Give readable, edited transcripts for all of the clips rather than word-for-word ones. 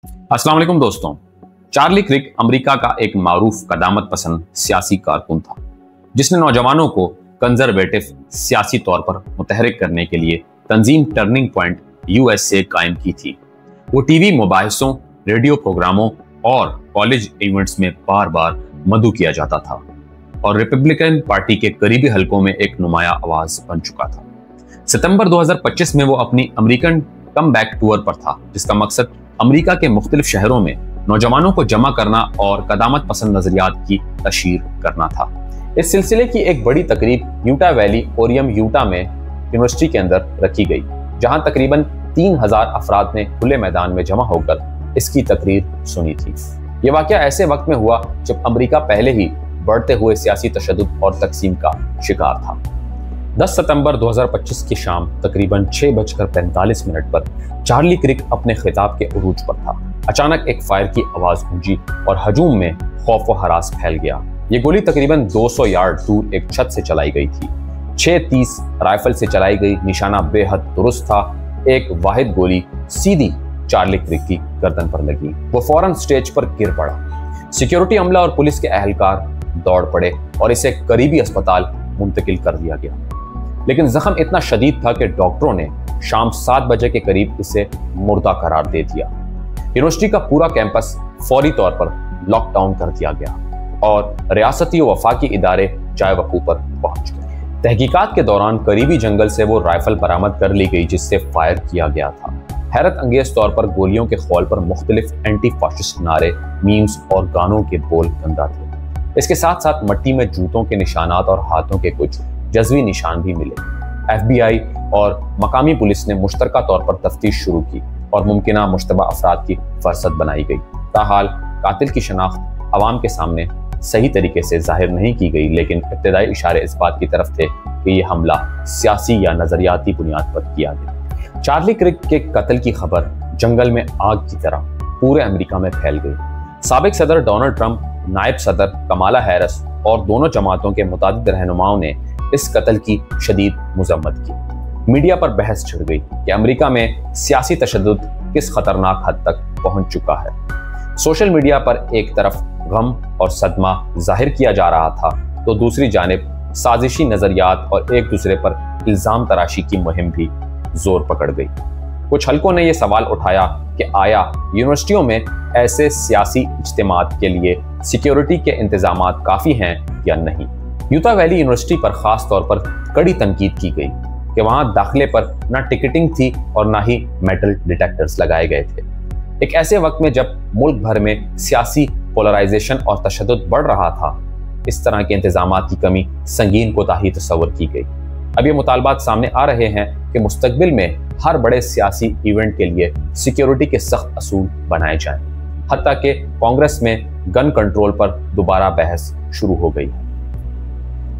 अस्सलाम वालेकुम दोस्तों। चार्ली क्रिक अमेरिका का एक मारूफ कदामत पसंद सियासी कारकुन था जिसने नौजवानों को कंजर्वेटिव सियासी तौर पर मुतहरिक करने के लिए तंजीम टर्निंग पॉइंट यूएसए कायम की थी। वो टीवी मुबाहिसों, रेडियो प्रोग्रामों और कॉलेज इवेंट्स में बार बार मदऊ किया जाता था और रिपब्लिकन पार्टी के करीबी हलकों में एक नुमाया आवाज बन चुका था। सितंबर 2025 में वो अपनी अमेरिकन कम बैक टूर पर था, जिसका मकसद अमेरिका के मुख्तलिफ शहरों में नौजवानों को जमा करना और कदामत पसंद नजरियात की तशहीर करना था। इस सिलसिले की एक बड़ी तकरीब यूटा वैली ओरियम यूटा में यूनिवर्सिटी के अंदर रखी गई, जहां तकरीबन 3000 अफराद ने खुले मैदान में जमा होकर इसकी तकरीर सुनी थी। ये वाकया ऐसे वक्त में हुआ जब अमेरिका पहले ही बढ़ते हुए सियासी तशद्दुद और तकसीम का शिकार था। 10 सितंबर 2025 की शाम तकरीबन 6:45 पर चार्ली क्रिक अपने खिताब के उरूज पर था। अचानक एक फायर की आवाज गूंजी और हजूम में खौफ व हरास फैल गया। ये गोली तकरीबन 200 यार्ड दूर एक छत से चलाई गई थी। 6:30 राइफल से चलाई गई निशाना बेहद दुरुस्त था। एक वाहिद गोली सीधी चार्ली क्रिक की गर्दन पर लगी। वो फौरन स्टेज पर गिर पड़ा। सिक्योरिटी अमला और पुलिस के अहलकार दौड़ पड़े और इसे करीबी अस्पताल मुंतकिल कर दिया गया, लेकिन जख्म इतना शदीद था कि डॉक्टरों ने शाम 7 बजे के करीब इसे मुर्दा करार दे दिया। यूनिवर्सिटी का पूरा कैंपस फौरी तौर पर लॉकडाउन कर दिया गया और रियासती व वफाकी इदारे चाय वकूफ पर पहुंच गए। तहकीकात के दौरान करीबी जंगल से वो राइफल बरामद कर ली गई जिससे फायर किया गया था। हैरत अंगेज तौर पर गोलियों के खौल पर मुख्तलिफ एंटी फाशिस्ट नारे, मीम्स और गानों के बोल गंदा थे। इसके साथ साथ मट्टी में जूतों के निशानात और हाथों के कुछ जज्वी निशान भी मिले। FBI और मकामी पुलिस ने मुश्तरका तौर पर तफ्तीश शुरू की और मुमकिना मुश्तबा अफराद की फरसत बनाई गई। ताहाल कातिल की शनाख्त अवाम के सामने सही तरीके से जाहिर नहीं की गई, लेकिन इब्तदाई इशारे इस बात की तरफ थे कि यह हमला सियासी या नजरियाती बुनियाद पर किया गया। चार्ली क्रिक के कत्ल की खबर जंगल में आग की तरह पूरे अमेरिका में फैल गई। साबिक सदर डोनाल्ड ट्रंप, नायब सदर कमाला हैरिस और दोनों जमातों के मुतादिद रहनुमाओं ने इस कत्ल की शदीद मुजम्मत की। मीडिया पर बहस छिड़ गई कि अमेरिका में सियासी तशद्दुद किस खतरनाक हद तक पहुंच चुका है। सोशल मीडिया पर एक तरफ गम और सदमा जाहिर किया जा रहा था, तो दूसरी जानिब साजिशी नजरियात और एक दूसरे पर इल्जाम तराशी की मुहिम भी जोर पकड़ गई। कुछ हलकों ने यह सवाल उठाया कि आया यूनिवर्सिटियों में ऐसे सियासी इज्तिमात के लिए सिक्योरिटी के इंतजामात काफ़ी हैं या नहीं। यूटा वैली यूनिवर्सिटी पर खास तौर पर कड़ी तनकीद की गई कि वहां दाखिले पर ना टिकटिंग थी और ना ही मेटल डिटेक्टर्स लगाए गए थे। एक ऐसे वक्त में जब मुल्क भर में सियासी पोलराइजेशन और तशद्दुद बढ़ रहा था, इस तरह के इंतजामात की कमी संगीन कोताही तस्वर की गई। अब ये मुतालबात सामने आ रहे हैं कि मुस्तकबिल में हर बड़े सियासी इवेंट के लिए सिक्योरिटी के सख्त असूल बनाए जाएं। हत्ता कि कांग्रेस में गन कंट्रोल पर दोबारा बहस शुरू हो गई।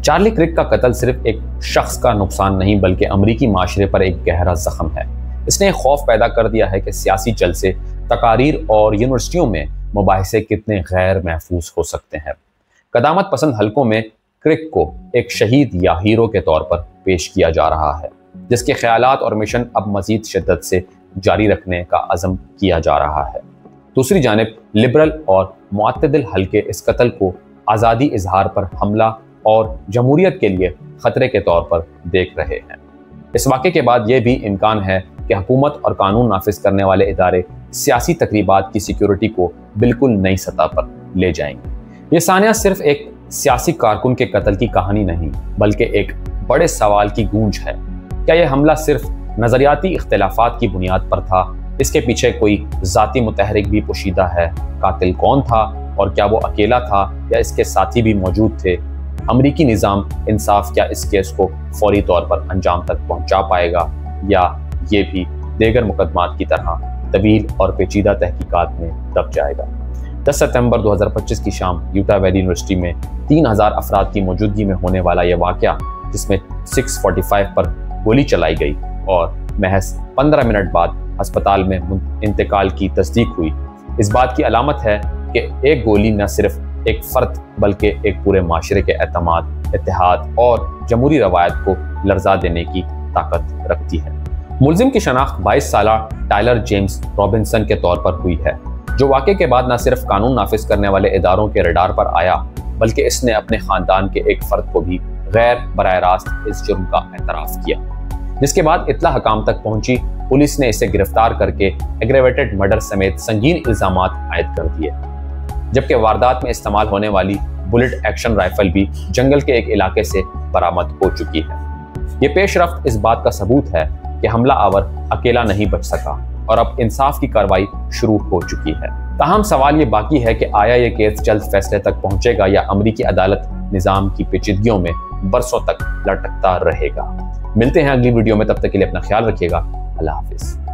चार्ली क्रिक का कत्ल सिर्फ एक शख्स का नुकसान नहीं बल्कि अमरीकी माशरे पर एक गहरा जख्म है। इसने खौफ पैदा कर दिया है कि सियासी जलसे, तकारीर और यूनिवर्सिटियों में मुबाहिसे कितने गैर महफूज हो सकते हैं। कदामत पसंद हलकों में क्रिक को एक शहीद या हीरो के तौर पर पेश किया जा रहा है, जिसके ख्यालात और मिशन अब मजीद शिद्दत से जारी रखने का अज़म किया जा रहा है। दूसरी जानिब लिबरल और मुअत्तदिल हलके इस कत्ल को आज़ादी इजहार पर हमला और जमहूरियत के लिए खतरे के तौर पर देख रहे हैं। इस वाक़े के बाद यह भी इम्कान है कि हुकूमत और कानून नाफिज करने वाले इदारे सियासी तकरीबात की सिक्योरिटी को बिल्कुल नई सतह पर ले जाएंगे। ये सानिया सिर्फ एक सियासी कारकुन के कत्ल की कहानी नहीं बल्कि एक बड़े सवाल की गूंज है। क्या यह हमला सिर्फ नजरियाती इख्तिलाफात की बुनियाद पर था? इसके पीछे कोई ज़ाती मुतहरिक भी पोशीदा है? कातिल कौन था और क्या वो अकेला था या इसके साथी भी मौजूद थे? अमरीकी निज़ाम इंसाफ क्या इस केस को फौरी तौर पर अंजाम तक पहुंचा पाएगा या ये भी दीगर मुकदमात की तरह तवील और पेचीदा तहकीकात में दब जाएगा? 10 सितंबर 2025 की शाम यूटा वैली यूनिवर्सिटी में 3000 अफराद की मौजूदगी में होने वाला यह वाक़या, जिसमें 6:45 पर गोली चलाई गई और महज 15 मिनट बाद अस्पताल में इंतकाल की तस्दीक हुई, इस बात की अलामत है कि एक गोली न सिर्फ एक फ़र्द बल्कि एक पूरे माशरे के एतमाद, इत्तेहाद और जमहूरी रवायत को लर्जा देने की ताकत रखती है। मुलजिम की शनाख्त 22 साला टायलर जेम्स रॉबिन्सन के तौर पर हुई है। جو واقعے کے بعد نہ صرف قانون نافذ کرنے والے اداروں کے ریڈار پر آیا بلکہ اس نے اپنے خاندان کے ایک فرد کو بھی غیر براہ راست اس جرم کا اعتراف کیا، جس کے بعد اطلاع حکام تک پہنچی۔ پولیس نے اسے گرفتار کر کے ایگریویٹڈ مرڈر سمیت سنگین الزامات عائد کر دیے، جبکہ واردات میں استعمال ہونے والی بلٹ ایکشن رائفل بھی جنگل کے ایک علاقے سے برآمد ہو چکی ہے۔ یہ پیش رفت اس بات کا ثبوت ہے کہ حملہ آور اکیلا نہیں بچ سکا اور اب انصاف کی کارروائی شروع ہو چکی ہے۔ تاہم سوال یہ باقی ہے کہ آیا یہ کیس جلد فیصلے تک پہنچے گا یا امریکی عدالت نظام کی پیچیدگیوں میں برسوں تک لٹکتا رہے گا۔ ملتے ہیں اگلی ویڈیو میں، تب تک کے لیے اپنا خیال رکھیے گا۔ اللہ حافظ۔